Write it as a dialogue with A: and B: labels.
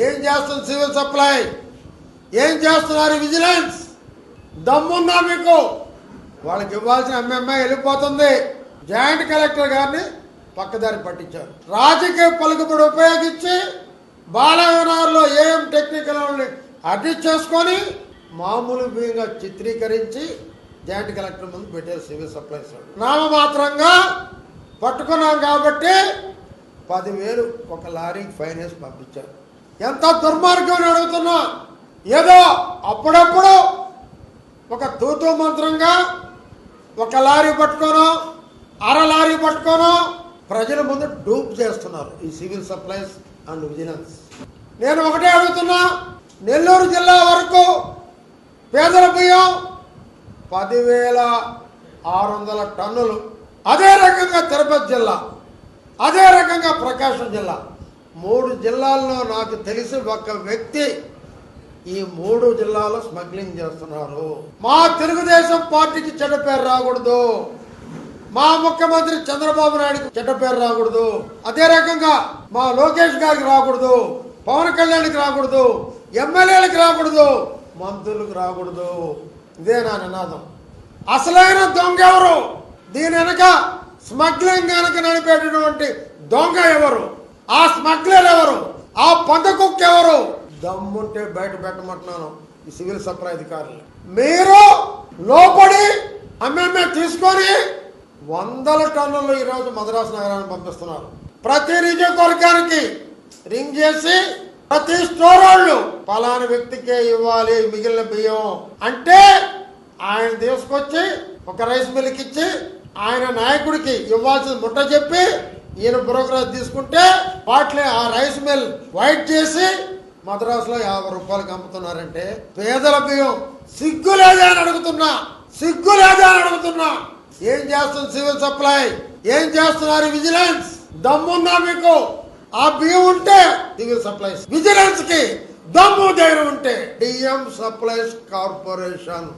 A: ఏం చేస్తుంది civil supply, ఏం చేస్తున్నారు విజిలెన్స్? దమ్ముందా మీకు? వాళ్ళకి ఇవ్వాల్సిన ఎంఎంఐ వెళ్ళిపోతుంది. జాయింట్ కలెక్టర్ గారిని పక్కదారి పట్టించారు. రాజకీయ పలుకుబడి ఉపయోగించి బాలవనార్లో ఏం టెక్నికల్ అడ్జస్ట్ చేసుకొని మామూలు బియ్యంగా చిత్రీకరించి జాయింట్ కలెక్టర్ ముందు పెట్టారు సివిల్ సప్లైస్. నామమాత్రంగా పట్టుకున్నాం కాబట్టి 10,000 ఒక లారీకి ఫైన్ వేసి పంపించారు. ఎంత దుర్మార్గం అని అడుగుతున్నా. ఏదో అప్పుడప్పుడు ఒక తూతూ మంత్రంగా ఒక లారీ పట్టుకోనో అర లారీ పట్టుకోనో ప్రజల ముందు డూప్ చేస్తున్నారు ఈ సివిల్ సప్లైస్ అండ్ విజిలెన్స్. నేను ఒకటే అడుగుతున్నా, నెల్లూరు జిల్లా వరకు పేదల బియ్యం 10,600 టన్నులు. అదే రకంగా తిరుపతి జిల్లా, అదే రకంగా ప్రకాశం జిల్లా, 3 జిల్లాల్లో నాకు తెలిసి ఒక వ్యక్తి ఈ 3 జిల్లాలో స్మగ్లింగ్ చేస్తున్నారు. మా తెలుగుదేశం పార్టీకి చెడ్డ పేరు రాకూడదు, మా ముఖ్యమంత్రి చంద్రబాబు నాయుడుకి చెడ్డ పేరు రాకూడదు, అదే రకంగా మా లోకేష్ గారికి రాకూడదు, పవన్ కళ్యాణ్కి రాకూడదు, ఎమ్మెల్యేలకు రాకూడదు, మంత్రులకు రాకూడదు. ఇదే నా నినాదం. అసలైన దొంగ ఎవరు? దీని వెనక స్మగ్లింగ్ వెనక నడిపేటటువంటి దొంగ ఎవరు? ఆ స్మగ్లర్ ఎవరు? ఆ పందకుక్క ఎవరు? దమ్ముంటే బయట పెట్టమంటున్నాను ఈ సివిల్ సప్లై అధికారులు. మీరు లోపడి ఎంఎంఏ తీసుకొని 100 టన్నులు ఈరోజు మద్రాసు నగరానికి పంపిస్తున్నారు. ప్రతి నియోజకవర్గానికి రింగ్ చేసి ప్రతి స్టోర్ వాళ్ళు పలానా వ్యక్తికే ఇవ్వాలి మిగిలిన బియ్యం అంటే ఆయన తీసుకొచ్చి ఒక రైస్ మిల్కి ఇచ్చి ఆయన నాయకుడికి ఇవ్వాల్సిన ముట్ట చెప్పి ఈయన బ్రోకరేజ్ తీసుకుంటే వాటిని ఆ రైస్ మిల్ వైట్ చేసి మద్రాసులో 50 రూపాయలకి అమ్ముతున్నారంటే పేదల బియ్యం సిగ్గు లేదా అని అడుగుతున్నా, సిగ్గు లేదా అని అడుగుతున్నా. ఏం చేస్తుంది సివిల్ సప్లై, ఏం చేస్తున్నారు విజిలెన్స్? దమ్ముందా మీకు? ఆ బియ్యం ఉంటే సివిల్ సప్లైస్, విజిలెన్స్ కి దమ్ము ధైర్యం ఉంటే డిఎం సప్లైస్ కార్పొరేషన్